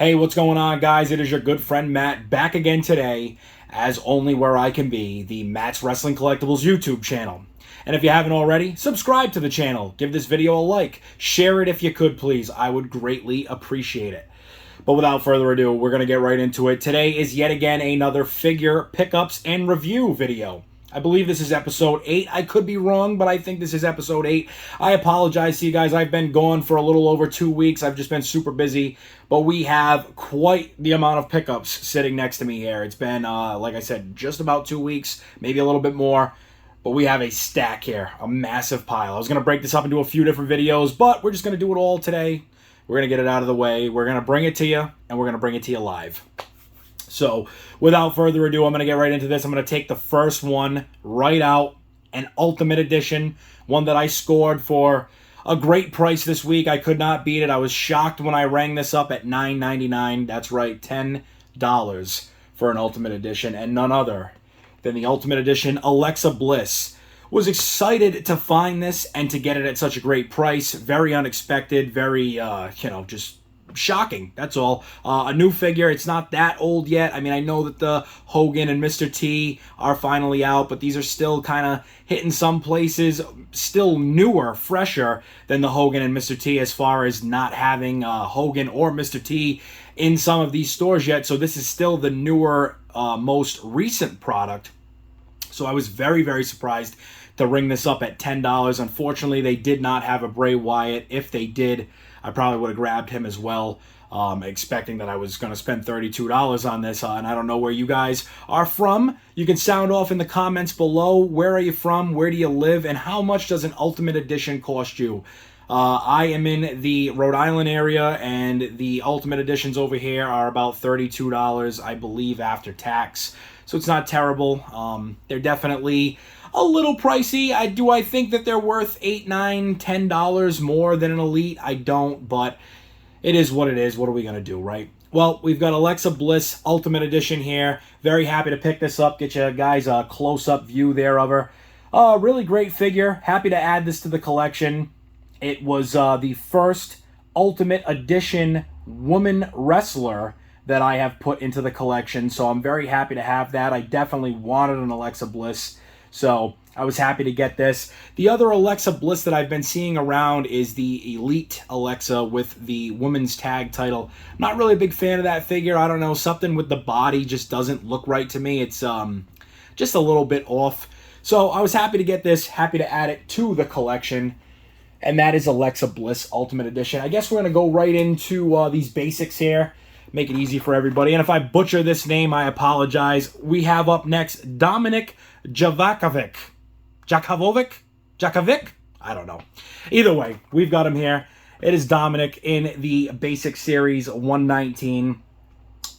Hey, what's going on, guys? It is your good friend Matt back again today, as only where I can be, the Matt's Wrestling Collectibles YouTube channel. And if you haven't already, subscribe to the channel, give this video a like, share it if you could, please. I would greatly appreciate it. But without further ado, we're going to get right into it. Today is yet again another figure pickups and review video. I believe this is episode 8. I could be wrong, but I think this is episode 8. I apologize to you guys. I've been gone for a little over 2 weeks. I've just been super busy. But we have quite the amount of pickups sitting next to me here. It's been, like I said, just about 2 weeks, maybe a little bit more. But we have a stack here, a massive pile. I was going to break this up into a few different videos, but we're just going to do it all today. We're going to get it out of the way. We're going to bring it to you, and we're going to bring it to you live. So, without further ado, I'm going to get right into this. I'm going to take the first one right out, an Ultimate Edition, one that I scored for a great price this week. I could not beat it. I was shocked when I rang this up at $9.99. That's right, $10 for an Ultimate Edition, and none other than the Ultimate Edition Alexa Bliss. Was excited to find this and to get it at such a great price. Very unexpected, very, just shocking. That's all. A new figure. It's not that old yet. I mean, I know that the Hogan and Mr. T are finally out, but these are still kind of hitting some places. Still newer, fresher than the Hogan and Mr. T as far as not having Hogan or Mr. T in some of these stores yet. So this is still the newer, most recent product. So I was very, very surprised to ring this up at $10. Unfortunately, they did not have a Bray Wyatt. If they did, I probably would have grabbed him as well, expecting that I was going to spend $32 on this. And I don't know where you guys are from. You can sound off in the comments below. Where are you from? Where do you live? And how much does an Ultimate Edition cost you? I am in the Rhode Island area, and the Ultimate Editions over here are about $32, I believe, after tax. So it's not terrible. They're definitely a little pricey. Do I think that they're worth $8, $9, $10 more than an Elite? I don't, but it is what it is. What are we going to do, right? Well, we've got Alexa Bliss Ultimate Edition here. Very happy to pick this up. Get you guys a close-up view there of her. Really great figure. Happy to add this to the collection. It was the first Ultimate Edition woman wrestler that I have put into the collection, so I'm very happy to have that. I definitely wanted an Alexa Bliss, so I was happy to get this. The other Alexa Bliss that I've been seeing around is the Elite Alexa with the women's tag title. I'm not really a big fan of that figure. I don't know, something with the body just doesn't look right to me. It's just a little bit off. So I was happy to get this, happy to add it to the collection. And that is Alexa Bliss Ultimate Edition. I guess we're going to go right into these basics here. Make it easy for everybody. And if I butcher this name, I apologize. We have up next Dominik Javakovic. Jakovic? I don't know. Either way, we've got him here. It is Dominik in the Basic Series 119.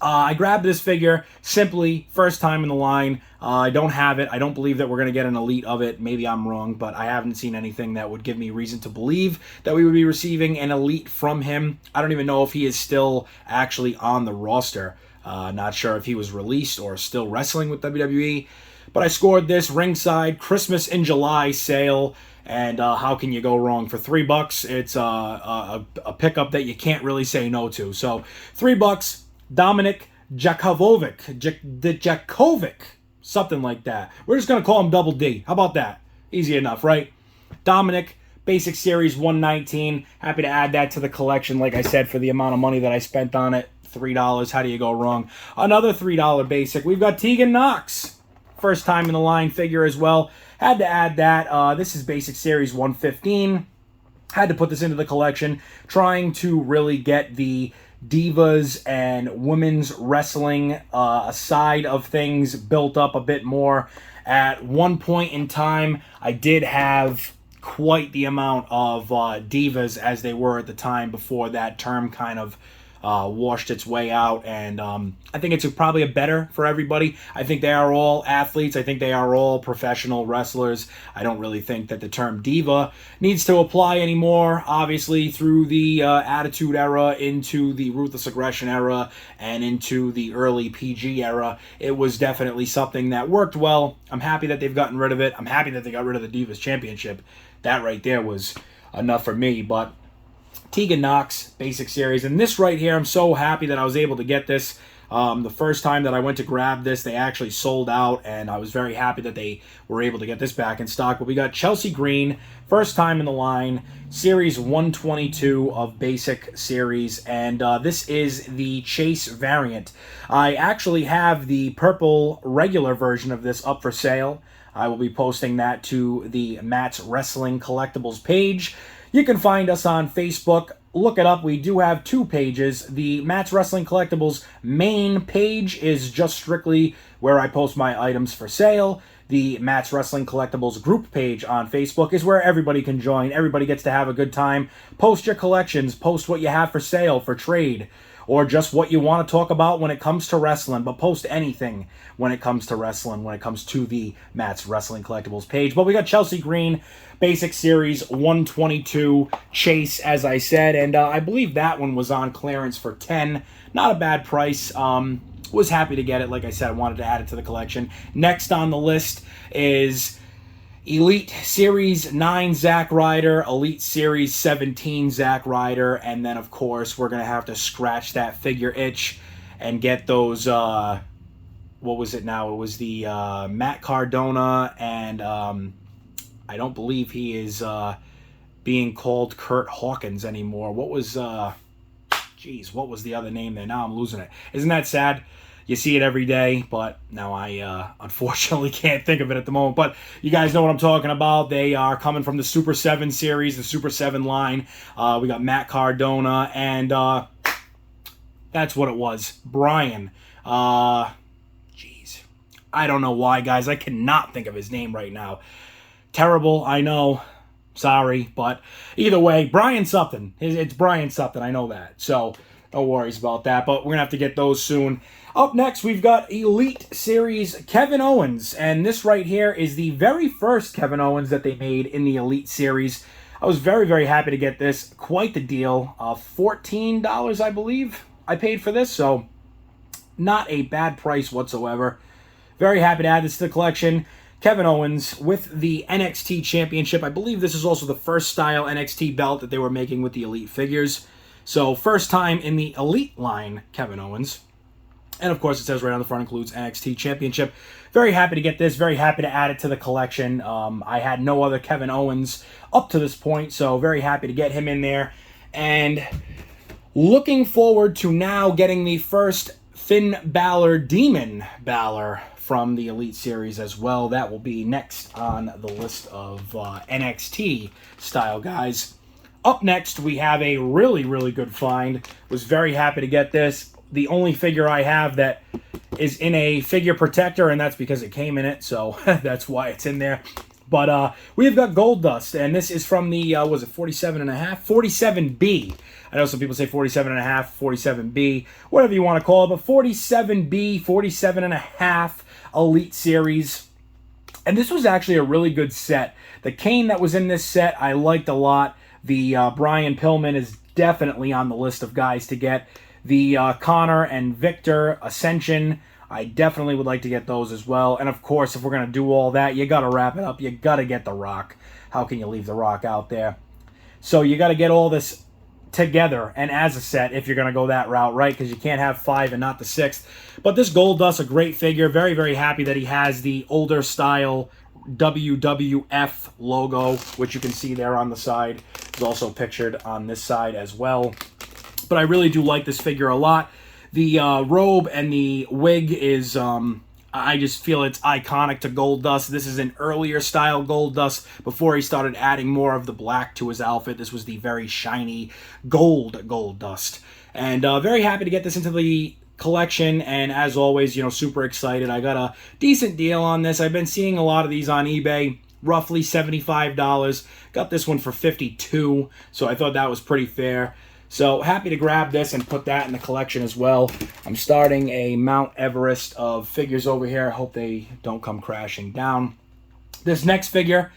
I grabbed this figure simply first time in the line. I don't have it. I don't believe that we're going to get an Elite of it. Maybe I'm wrong, but I haven't seen anything that would give me reason to believe that we would be receiving an Elite from him. I don't even know if he is still actually on the roster. Not sure if he was released or still wrestling with WWE. But I scored this ringside Christmas in July sale. And how can you go wrong? For $3, it's a pickup that you can't really say no to. So $3. Dominik Jakovic, something like that. We're just going to call him Double D. How about that? Easy enough, right? Dominik, Basic Series 119. Happy to add that to the collection, like I said, for the amount of money that I spent on it. $3. How do you go wrong? Another $3 Basic. We've got Tegan Knox. First time in the line figure as well. Had to add that. This is Basic Series 115. Had to put this into the collection. Trying to really get the divas and women's wrestling side of things built up a bit more. At one point in time, I did have quite the amount of divas as they were at the time before that term kind of washed its way out, and I think it's probably a better for everybody. I think they are all athletes. I think they are all professional wrestlers. I don't really think that the term diva needs to apply anymore. Obviously, through the Attitude Era into the Ruthless Aggression Era and into the early PG era, it was definitely something that worked well. I'm happy that they've gotten rid of it. I'm happy that they got rid of the Divas Championship. That right there was enough for me, but Tegan Knox Basic Series. And this right here, I'm so happy that I was able to get this. The first time that I went to grab this, they actually sold out, and I was very happy that they were able to get this back in stock. But we got Chelsea Green, first time in the line, Series 122 of Basic Series, and this is the Chase variant. I actually have the purple regular version of this up for sale. I will be posting that to the Matt's Wrestling Collectibles page. You can find us on Facebook. Look it up. We do have two pages. The Matt's Wrestling Collectibles main page is just strictly where I post my items for sale. The Matt's Wrestling Collectibles group page on Facebook is where everybody can join. Everybody gets to have a good time. Post your collections. Post what you have for sale, for trade, or just what you want to talk about when it comes to wrestling. But post anything when it comes to wrestling, when it comes to the Matt's Wrestling Collectibles page. But we got Chelsea Green, Basic Series 122 Chase, as I said. And I believe that one was on clearance for $10. Not a bad price. Was happy to get it. Like I said, I wanted to add it to the collection. Next on the list is Elite Series 9 Zack Ryder, Elite Series 17 Zack Ryder, and then, of course, we're going to have to scratch that figure itch and get those, what was it now? It was the Matt Cardona, and I don't believe he is being called Kurt Hawkins anymore. What was, what was the other name there? Now I'm losing it. Isn't that sad? You see it every day, but now I unfortunately can't think of it at the moment. But you guys know what I'm talking about. They are coming from the Super 7 series, the Super 7 line. We got Matt Cardona, and that's what it was. Brian. I don't know why, guys. I cannot think of his name right now. Terrible, I know. Sorry, but either way, Brian something. It's Brian something, I know that. So no worries about that, but we're going to have to get those soon. Up next, we've got Elite Series Kevin Owens, and this right here is the very first Kevin Owens that they made in the Elite Series. I was very, very happy to get this. Quite the deal. $14, I believe, I paid for this, so not a bad price whatsoever. Very happy to add this to the collection. Kevin Owens with the NXT Championship. I believe this is also the first style NXT belt that they were making with the Elite figures. So first time in the Elite line, Kevin Owens. And of course, it says right on the front, includes NXT Championship. Very happy to get this. Very happy to add it to the collection. I had no other Kevin Owens up to this point, so very happy to get him in there. And looking forward to now getting the first Finn Balor, Demon Balor, from the Elite Series as well. That will be next on the list of NXT style guys. Up next, we have a really, really good find. Was very happy to get this. The only figure I have that is in a figure protector, and that's because it came in it, so that's why it's in there. But we've got Gold Dust, and this is from the, was it 47.5? 47B. I know some people say 47.5, 47B, whatever you want to call it, but 47B, 47.5 Elite Series. And this was actually a really good set. The Kane that was in this set, I liked a lot. The Brian Pillman is definitely on the list of guys to get. The Connor and Victor Ascension, I definitely would like to get those as well. And of course, if we're going to do all that, you got to wrap it up. You got to get The Rock. How can you leave The Rock out there? So you got to get all this together and as a set if you're going to go that route, right? Because you can't have 5 and not the 6th. But this Gold Dust, a great figure. Very, very happy that he has the older style WWF logo, which you can see there on the side. It's also pictured on this side as well. But I really do like this figure a lot. The robe and the wig is, I just feel it's iconic to Gold Dust. This is an earlier style Gold Dust before he started adding more of the black to his outfit. This was the very shiny Gold Dust. And very happy to get this into the collection, and as always, you know, super excited. I got a decent deal on this. I've been seeing a lot of these on eBay, roughly $75. Got this one for $52, so I thought that was pretty fair. So happy to grab this and put that in the collection as well. I'm starting a Mount Everest of figures over here. I hope they don't come crashing down. This next figure,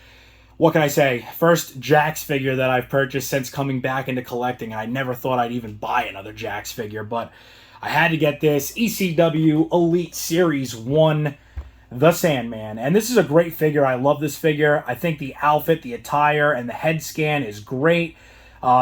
what can I say? First Jax figure that I've purchased since coming back into collecting. I never thought I'd even buy another Jax figure, but I had to get this ECW Elite Series 1, The Sandman. And this is a great figure. I love this figure. I think the outfit, the attire, and the head scan is great.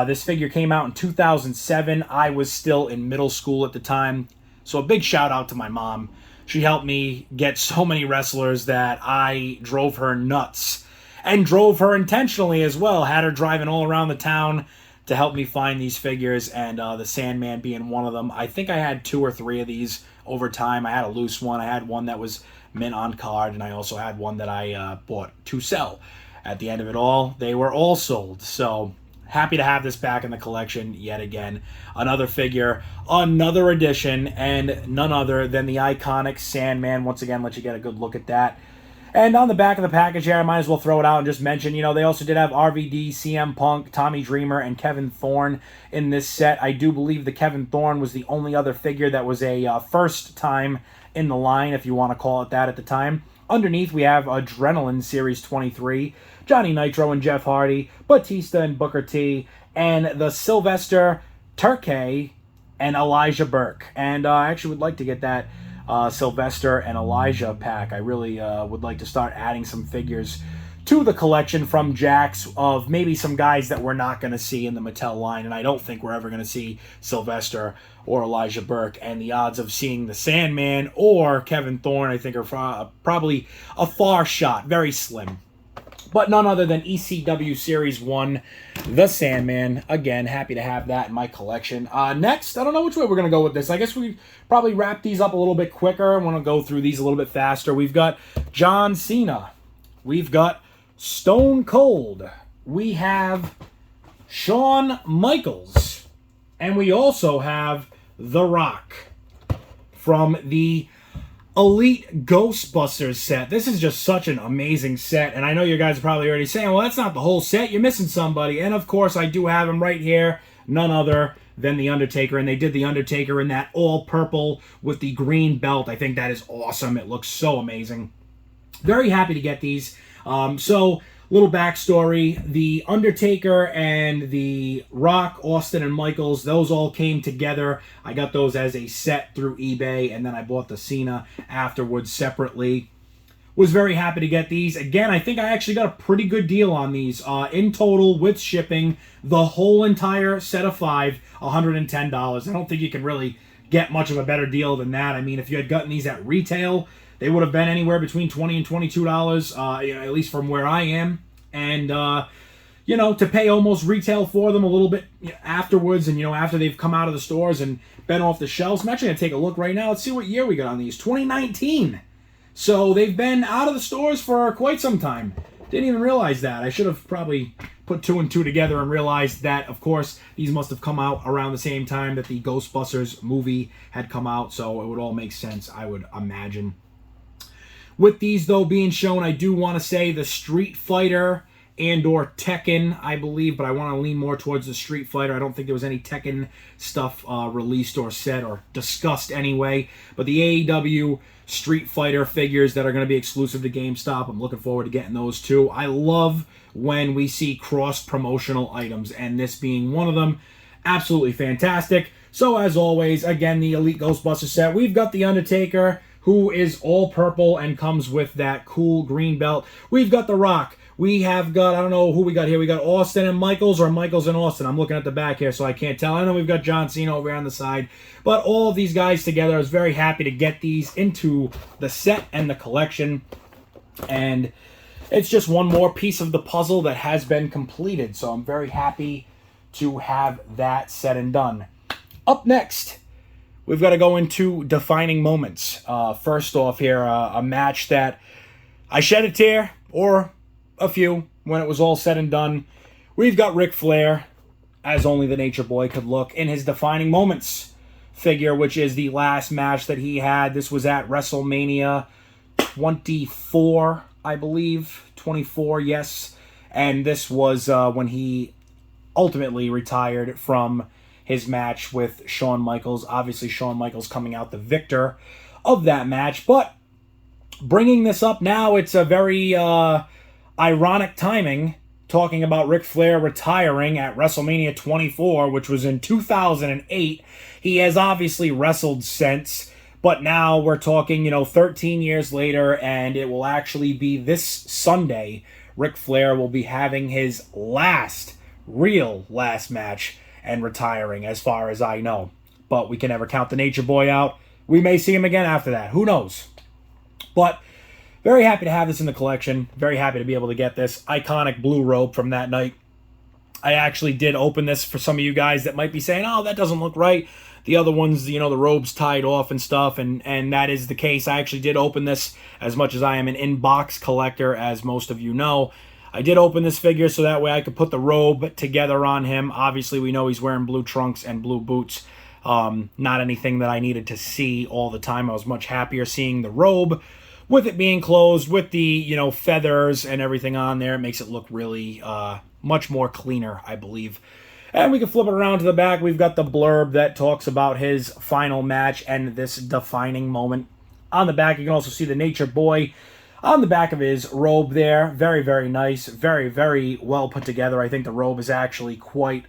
This figure came out in 2007. I was still in middle school at the time. So a big shout out to my mom. She helped me get so many wrestlers that I drove her nuts. And drove her intentionally as well. Had her driving all around the town to help me find these figures, and the Sandman being one of them. I think I had 2 or 3 of these over time. I had a loose one. I had one that was mint on card, and I also had one that I bought to sell. At the end of it all, they were all sold. So happy to have this back in the collection yet again. Another figure, another edition, and none other than the iconic Sandman. Once again, let you get a good look at that. And on the back of the package here, I might as well throw it out and just mention, they also did have RVD, CM Punk, Tommy Dreamer, and Kevin Thorne in this set. I do believe the Kevin Thorne was the only other figure that was a first time in the line, if you want to call it that at the time. Underneath, we have Adrenaline Series 23, Johnny Nitro and Jeff Hardy, Batista and Booker T, and the Sylvester Terkay and Elijah Burke. And I actually would like to get that Sylvester and Elijah pack. I really would like to start adding some figures to the collection from Jakks of maybe some guys that we're not going to see in the Mattel line, and I don't think we're ever going to see Sylvester or Elijah Burke, and the odds of seeing the Sandman or Kevin Thorne I think are probably a far shot, very slim. But none other than ECW Series 1, the Sandman. Again, happy to have that in my collection. Next, I don't know which way we're going to go with this. I guess we probably wrap these up a little bit quicker. I want to go through these a little bit faster. We've got John Cena. We've got Stone Cold. We have Shawn Michaels. And we also have The Rock from the Elite Ghostbusters set. This is just such an amazing set, and I know you guys are probably already saying, well, that's not the whole set, you're missing somebody. And of course, I do have him right here, none other than The Undertaker, and they did The Undertaker in that all purple with the green belt. I think that is awesome. It looks so amazing. Very happy to get these. Little backstory, The Undertaker and The Rock, Austin and Michaels, those all came together. I got those as a set through eBay, and then I bought the Cena afterwards separately. Was very happy to get these. Again, I think I actually got a pretty good deal on these. In total, with shipping, the whole entire set of 5, $110. I don't think you can really get much of a better deal than that. I mean, if you had gotten these at retail, they would have been anywhere between $20 and $22, at least from where I am. And, to pay almost retail for them a little bit afterwards and, after they've come out of the stores and been off the shelves. I'm actually going to take a look right now. Let's see what year we got on these. 2019. So they've been out of the stores for quite some time. Didn't even realize that. I should have probably put 2 and 2 together and realized that, of course, these must have come out around the same time that the Ghostbusters movie had come out. So it would all make sense, I would imagine. With these, though, being shown, I do want to say the Street Fighter and or Tekken, I believe, but I want to lean more towards the Street Fighter. I don't think there was any Tekken stuff released or said or discussed anyway. But the AEW Street Fighter figures that are going to be exclusive to GameStop, I'm looking forward to getting those too. I love when we see cross-promotional items, and this being one of them. Absolutely fantastic. So, as always, again, the Elite Ghostbusters set. We've got The Undertaker, who is all purple and comes with that cool green belt. We've got The Rock. We have got, I don't know who we got here. We got Austin and Michaels or Michaels and Austin. I'm looking at the back here, so I can't tell. I know we've got John Cena over here on the side. But all of these guys together, I was very happy to get these into the set and the collection. And it's just one more piece of the puzzle that has been completed. So I'm very happy to have that said and done. Up next, we've got to go into defining moments. First off here, a match that I shed a tear, or a few, when it was all said and done. We've got Ric Flair, as only the Nature Boy could look, in his defining moments figure, which is the last match that he had. This was at WrestleMania 24, I believe. 24, yes. And this was when he ultimately retired from his match with Shawn Michaels. Obviously, Shawn Michaels coming out the victor of that match. But bringing this up now, it's a very ironic timing, talking about Ric Flair retiring at WrestleMania 24, which was in 2008. He has obviously wrestled since, but now we're talking, 13 years later, and it will actually be this Sunday. Ric Flair will be having his last real last match and retiring, as far as I know. But we can never count the Nature Boy out. We may see him again after that. Who knows? But very happy to have this in the collection. Very happy to be able to get this iconic blue robe from that night. I actually did open this for some of you guys that might be saying, oh, that doesn't look right. The other ones, the robe's tied off and stuff, and that is the case. I actually did open this, as much as I am an in-box collector, as most of you know. I did open this figure so that way I could put the robe together on him. Obviously, we know he's wearing blue trunks and blue boots. Not anything that I needed to see all the time. I was much happier seeing the robe with it being closed, with the, feathers and everything on there. It makes it look really much more cleaner, I believe. And we can flip it around to the back. We've got the blurb that talks about his final match and this defining moment. On the back, you can also see the Nature Boy on the back of his robe there. Very, very nice. Very, very well put together. I think the robe is actually quite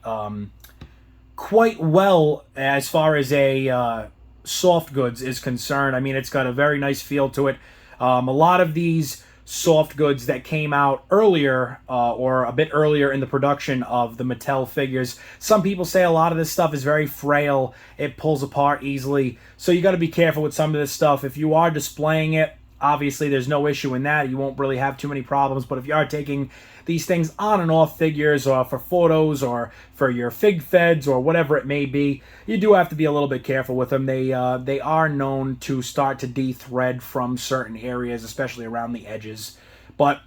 well as far as a soft goods is concerned. I mean, it's got a very nice feel to it. A lot of these soft goods that came out earlier or a bit earlier in the production of the Mattel figures, some people say a lot of this stuff is very frail. It pulls apart easily. So you got to be careful with some of this stuff. If you are displaying it, obviously there's no issue in that. You won't really have too many problems. But if you are taking these things on and off figures or for photos or for your fig feds or whatever it may be, you do have to be a little bit careful with them. They are known to start to de-thread from certain areas, especially around the edges. But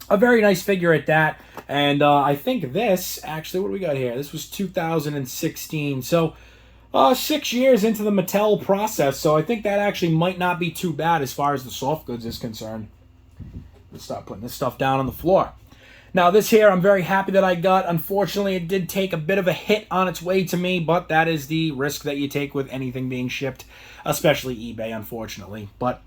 a very nice figure at that. And I think this, actually, what do we got here? This was 2016. So 6 years into the Mattel process. So I think that actually might not be too bad as far as the soft goods is concerned. Let's start putting this stuff down on the floor. Now, this here, I'm very happy that I got. Unfortunately, it did take a bit of a hit on its way to me, but that is the risk that you take with anything being shipped, especially eBay, unfortunately. But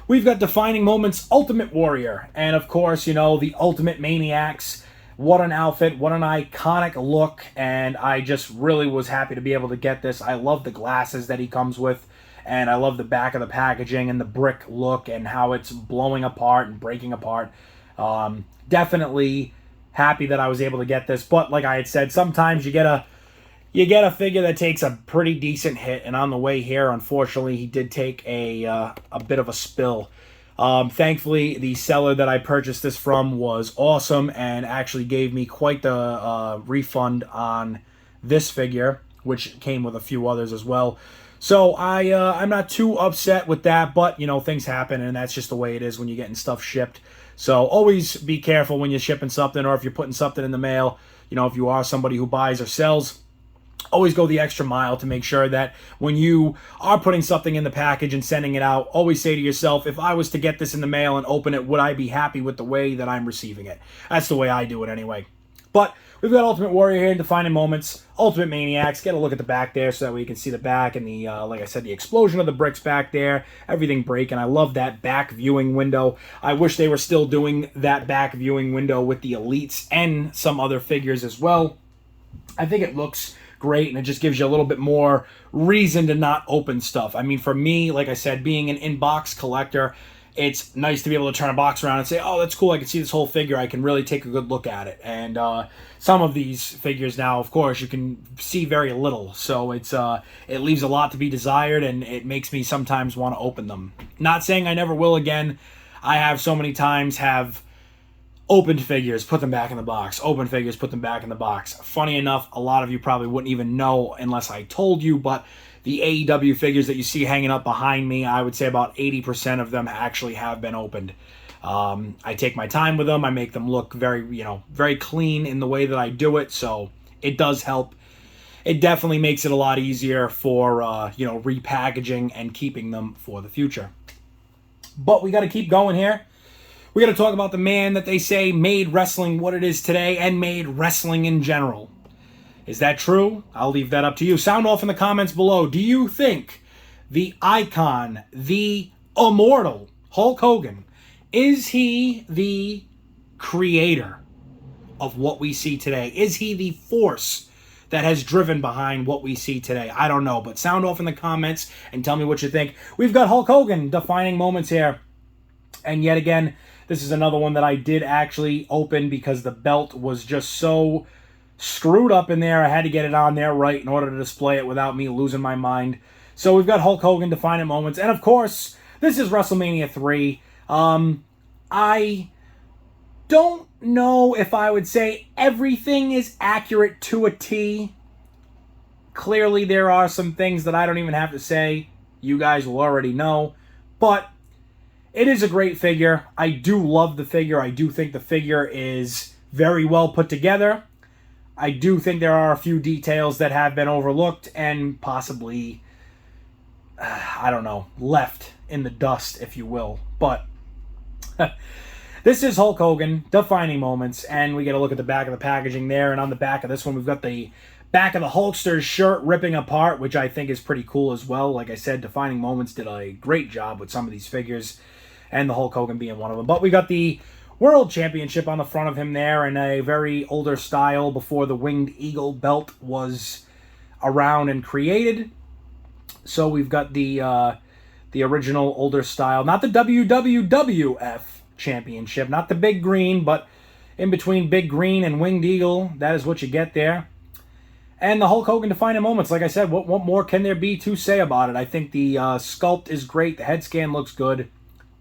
we've got Defining Moments Ultimate Warrior, and of course, the Ultimate Maniacs. What an outfit, what an iconic look, and I just really was happy to be able to get this. I love the glasses that he comes with, and I love the back of the packaging and the brick look and how it's blowing apart and breaking apart. Definitely happy that I was able to get this, but like I had said, sometimes you get a figure that takes a pretty decent hit, and on the way here, unfortunately, he did take a bit of a spill. Thankfully, the seller that I purchased this from was awesome and actually gave me quite the refund on this figure, which came with a few others as well. So I'm not too upset with that, but things happen, and that's just the way it is when you're getting stuff shipped. So always be careful when you're shipping something, or if you're putting something in the mail. If you are somebody who buys or sells, always go the extra mile to make sure that when you are putting something in the package and sending it out, always say to yourself, if I was to get this in the mail and open it, would I be happy with the way that I'm receiving it? That's the way I do it anyway. But we've got Ultimate Warrior here, Defining Moments, Ultimate Maniacs. Get a look at the back there so that we can see the back and the, like I said, the explosion of the bricks back there, everything breaking. I love that back viewing window. I wish they were still doing that back viewing window with the Elites and some other figures as well. I think it looks great, and it just gives you a little bit more reason to not open stuff. I mean, for me, like I said, being an in-box collector, it's nice to be able to turn a box around and say, oh, that's cool, I can see this whole figure, I can really take a good look at it. And some of these figures now, of course, you can see very little, so it leaves a lot to be desired, and it makes me sometimes want to open them. Not saying I never will again. I have so many times opened figures, put them back in the box, opened figures, put them back in the box. Funny enough, a lot of you probably wouldn't even know unless I told you, but the AEW figures that you see hanging up behind me, I would say about 80% of them actually have been opened. I take my time with them. I make them look very, very clean in the way that I do it, so it does help. It definitely makes it a lot easier for, repackaging and keeping them for the future. But we got to keep going here. We got to talk about the man that they say made wrestling what it is today and made wrestling in general. Is that true? I'll leave that up to you. Sound off in the comments below. Do you think the icon, the immortal Hulk Hogan, is he the creator of what we see today? Is he the force that has driven behind what we see today? I don't know, but sound off in the comments and tell me what you think. We've got Hulk Hogan Defining Moments here. And yet again, this is another one that I did actually open because the belt was just so screwed up in there. I had to get it on there right in order to display it without me losing my mind. So we've got Hulk Hogan Defining Moments. And of course, this is WrestleMania 3. I don't know if I would say everything is accurate to a T. Clearly, there are some things that I don't even have to say. You guys will already know. But it is a great figure. I do love the figure. I do think the figure is very well put together. I do think there are a few details that have been overlooked and possibly, I don't know, left in the dust, if you will. But this is Hulk Hogan, Defining Moments, and we get a look at the back of the packaging there. And on the back of this one, we've got the back of the Hulkster's shirt ripping apart, which I think is pretty cool as well. Like I said, Defining Moments did a great job with some of these figures, and the Hulk Hogan being one of them. But we got the World Championship on the front of him there in a very older style before the Winged Eagle belt was around and created. So we've got the original older style, not the WWF Championship, not the big green, but in between big green and Winged Eagle, that is what you get there. And the Hulk Hogan Defining Moments, like I said, what more can there be to say about it? I think the sculpt is great, the head scan looks good,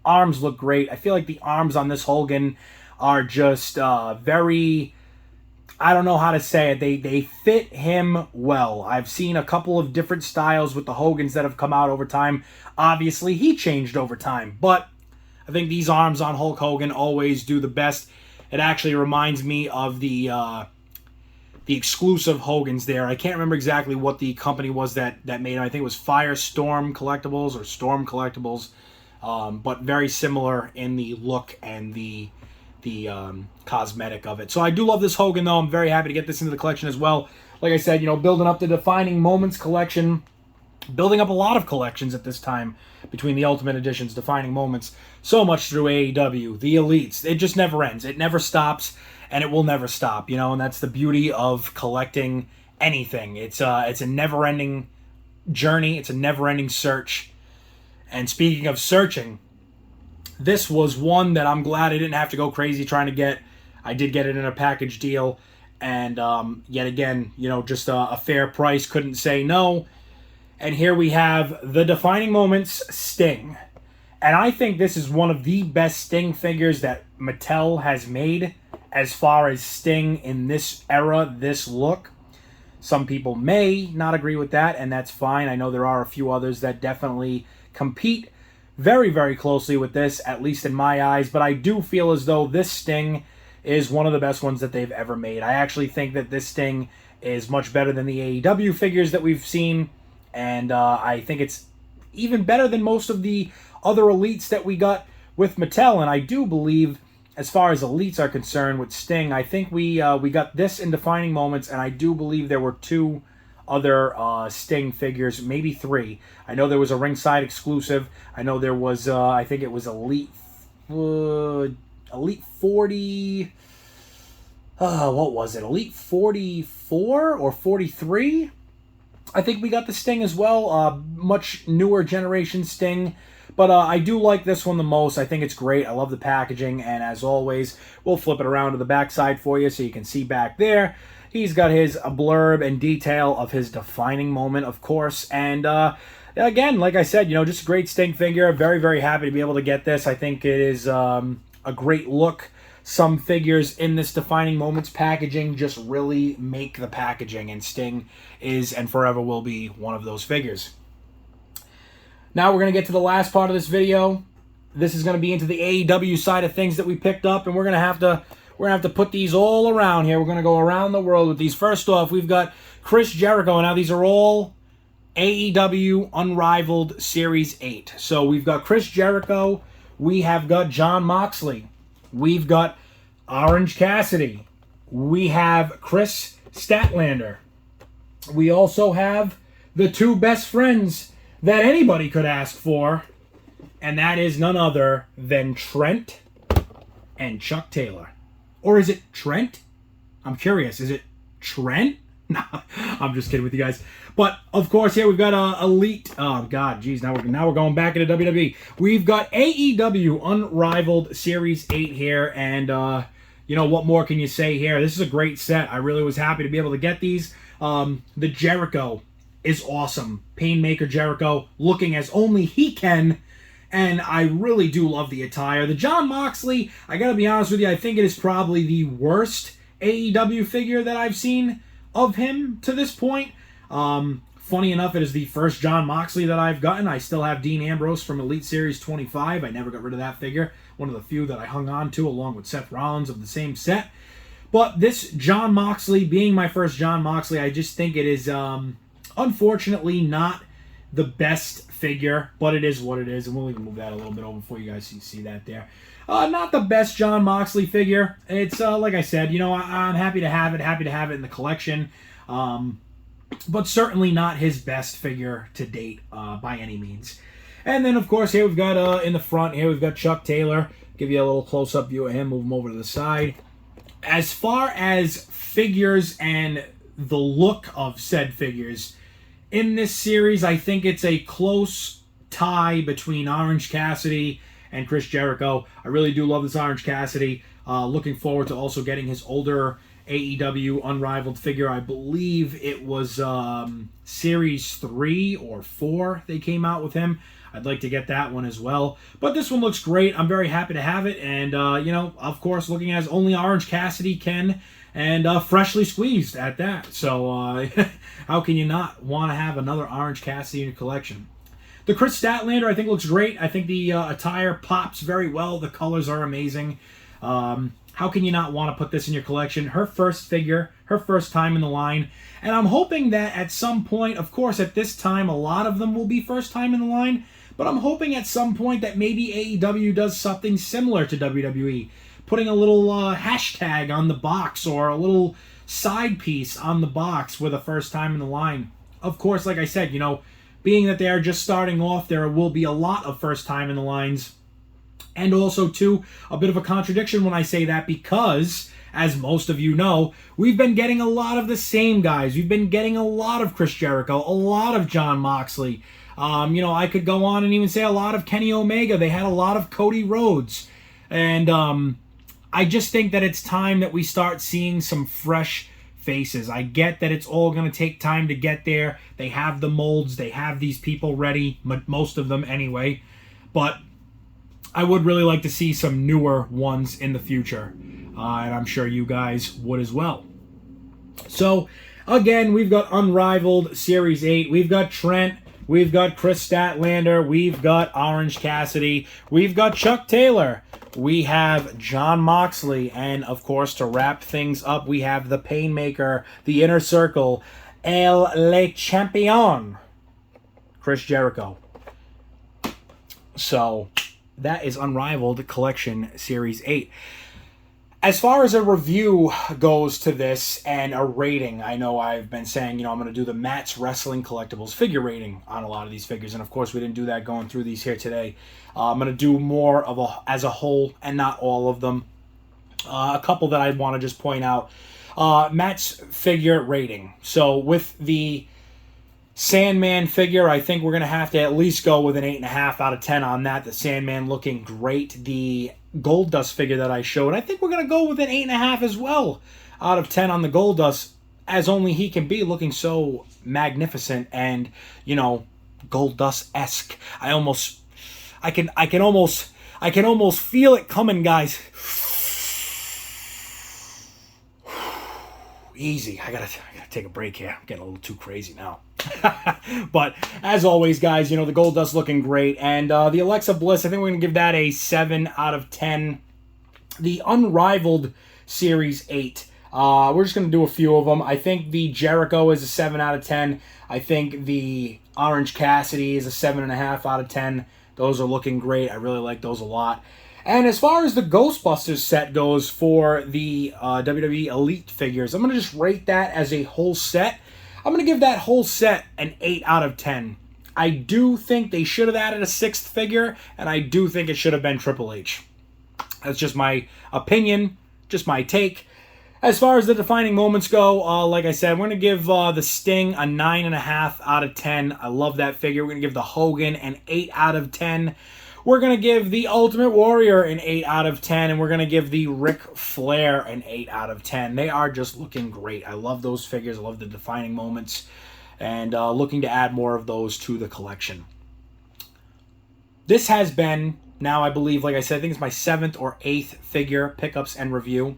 arms look great. I feel like the arms on this Hogan are just very, I don't know how to say it, they fit him well. I've seen a couple of different styles with the Hogans that have come out over time. Obviously, he changed over time, but I think these arms on Hulk Hogan always do the best. It actually reminds me of the exclusive Hogans there. I can't remember exactly what the company was that made them. I think it was Firestorm Collectibles or Storm Collectibles, but very similar in the look and the cosmetic of it. So I do love this Hogan, though. I'm very happy to get this into the collection as well. Like I said, you know, building up the Defining Moments collection, building up a lot of collections at this time between the Ultimate Editions, Defining Moments, so much through AEW, the Elites. It just never ends. It never stops, and it will never stop, you know, and that's the beauty of collecting anything. It's a never-ending journey. It's a never-ending search. And speaking of searching, this was one that I'm glad I didn't have to go crazy trying to get. I did get it in a package deal, and yet again, you know, just a fair price. Couldn't say no. And here we have the Defining Moments Sting. And I think this is one of the best Sting figures that Mattel has made as far as Sting in this era, this look. Some people may not agree with that, and that's fine. I know there are a few others that definitely compete very, very closely with this, at least in my eyes. But I do feel as though this Sting is one of the best ones that they've ever made. I actually think that this Sting is much better than the AEW figures that we've seen. And I think it's even better than most of the other Elites that we got with Mattel. And I do believe, as far as Elites are concerned with Sting, I think we got this in Defining Moments, and I do believe there were two other Sting figures, maybe three. I know there was a ringside exclusive. I know there was, I think it was Elite 40... what was it? Elite 44 or 43? I think we got the Sting as well, much newer generation Sting, but I do like this one the most. I think it's great. I love the packaging, and as always, we'll flip it around to the backside for you so you can see back there. He's got his blurb and detail of his defining moment, of course, and again, like I said, you know, just a great Sting figure. Very, very happy to be able to get this. I think it is a great look. Some figures in this Defining Moments packaging just really make the packaging, and Sting is and forever will be one of those figures. Now we're going to get to the last part of this video. This is going to be into the AEW side of things that we picked up, and we're going to have to put these all around here. We're going to go around the world with these. First off, we've got Chris Jericho. Now these are all AEW Unrivaled Series 8. So we've got Chris Jericho. We have got Jon Moxley. We've got Orange Cassidy. We have Chris Statlander. We also have the two best friends that anybody could ask for, and that is none other than Trent and Chuck Taylor. Or is it Trent? I'm curious. Is it Trent? No, I'm just kidding with you guys. But, of course, here we've got Elite. Oh, God, geez, now we're going back into WWE. We've got AEW Unrivaled Series 8 here, and, you know, what more can you say here? This is a great set. I really was happy to be able to get these. The Jericho is awesome. Painmaker Jericho looking as only he can. And I really do love the attire. The Jon Moxley, I gotta be honest with you, I think it is probably the worst AEW figure that I've seen of him to this point. Funny enough, it is the first Jon Moxley that I've gotten. I still have Dean Ambrose from Elite Series 25. I never got rid of that figure. One of the few that I hung on to, along with Seth Rollins of the same set. But this Jon Moxley, being my first Jon Moxley, I just think it is, unfortunately, not the best figure, but it is what it is. And we'll even move that a little bit over for you guys so you see that there. Not the best Jon Moxley figure. It's, like I said, you know, I'm happy to have it in the collection. But certainly not his best figure to date by any means. And then, of course, here we've got, in the front, here we've got Chuck Taylor. Give you a little close-up view of him, move him over to the side. As far as figures and the look of said figures, in this series, I think it's a close tie between Orange Cassidy and Chris Jericho. I really do love this Orange Cassidy. Looking forward to also getting his older AEW Unrivaled figure. I believe it was Series 3 or 4 they came out with him. I'd like to get that one as well. But this one looks great. I'm very happy to have it. And, you know, of course, looking as only Orange Cassidy can. And freshly squeezed at that. So, how can you not want to have another Orange Cassidy in your collection? The Chris Statlander, I think, looks great. I think the attire pops very well. The colors are amazing. How can you not want to put this in your collection? Her first figure, her first time in the line. And I'm hoping that at some point, of course, at this time, a lot of them will be first time in the line. But I'm hoping at some point that maybe AEW does something similar to WWE. Putting a little hashtag on the box or a little side piece on the box with a first time in the line. Of course, like I said, you know, being that they are just starting off, there will be a lot of first time in the lines. And also, too, a bit of a contradiction when I say that because, as most of you know, we've been getting a lot of the same guys. We've been getting a lot of Chris Jericho, a lot of Jon Moxley. You know, I could go on and even say a lot of Kenny Omega. They had a lot of Cody Rhodes. And I just think that it's time that we start seeing some fresh faces. I get that it's all going to take time to get there. They have the molds. They have these people ready, most of them anyway. But I would really like to see some newer ones in the future. And I'm sure you guys would as well. So, again, we've got Unrivaled Series 8. We've got Trent. We've got Chris Statlander. We've got Orange Cassidy. We've got Chuck Taylor. We have Jon Moxley. And, of course, to wrap things up, we have the Painmaker, the Inner Circle, Le Champion, Chris Jericho. So, that is Unrivaled Collection Series 8. As far as a review goes to this and a rating, I know I've been saying, you know, I'm going to do the Matt's Wrestling Collectibles figure rating on a lot of these figures. And, of course, we didn't do that going through these here today. I'm going to do more of as a whole and not all of them. A couple that I want to just point out. Matt's figure rating. So, with the Sandman figure, I think we're going to have to at least go with an 8.5 out of 10 on that. The Sandman looking great. The Gold Dust figure that I showed, I think we're going to go with an 8.5 as well out of 10 on the Gold Dust, as only he can be, looking so magnificent and, you know, Gold Dust-esque. I can almost feel it coming, guys. Easy. I gotta take a break here. I'm getting a little too crazy now. But as always, guys, you know, the Gold Dust looking great. And the Alexa Bliss, I think we're going to give that a 7 out of 10. The Unrivaled Series 8. We're just going to do a few of them. I think the Jericho is a 7 out of 10. I think the Orange Cassidy is a 7.5 out of 10. Those are looking great. I really like those a lot. And as far as the Ghostbusters set goes for the WWE Elite figures, I'm going to just rate that as a whole set. I'm going to give that whole set an 8 out of 10. I do think they should have added a 6th figure, and I do think it should have been Triple H. That's just my opinion, just my take. As far as the defining moments go, like I said, we're going to give the Sting a 9.5 out of 10. I love that figure. We're going to give the Hogan an 8 out of 10. We're going to give the Ultimate Warrior an 8 out of 10, and we're going to give the Ric Flair an 8 out of 10. They are just looking great. I love those figures. I love the defining moments, and looking to add more of those to the collection. This has been, now I believe, like I said, I think it's my 7th or 8th figure pickups and review.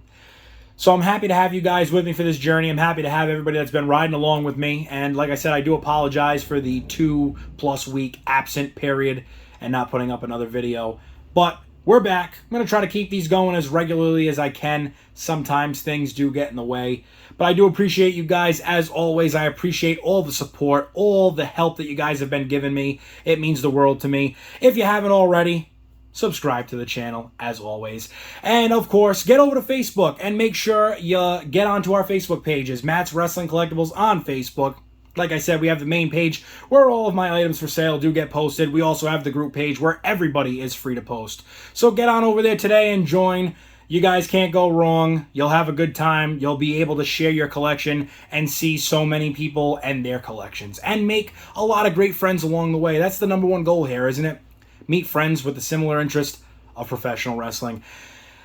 So I'm happy to have you guys with me for this journey. I'm happy to have everybody that's been riding along with me. And like I said, I do apologize for the 2+ week absent period and not putting up another video. But we're back. I'm going to try to keep these going as regularly as I can. Sometimes things do get in the way. But I do appreciate you guys. As always, I appreciate all the support, all the help that you guys have been giving me. It means the world to me. If you haven't already, subscribe to the channel, as always. And, of course, get over to Facebook and make sure you get onto our Facebook pages, Matt's Wrestling Collectibles on Facebook. Like I said, we have the main page where all of my items for sale do get posted. We also have the group page where everybody is free to post. So get on over there today and join. You guys can't go wrong. You'll have a good time. You'll be able to share your collection and see so many people and their collections. And make a lot of great friends along the way. That's the #1 goal here, isn't it? Meet friends with a similar interest of professional wrestling.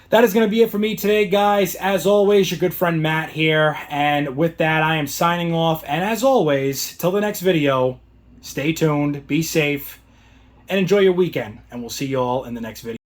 That is going to be it for me today, guys. As always, your good friend Matt here. And with that, I am signing off. And as always, till the next video, stay tuned, be safe, and enjoy your weekend. And we'll see you all in the next video.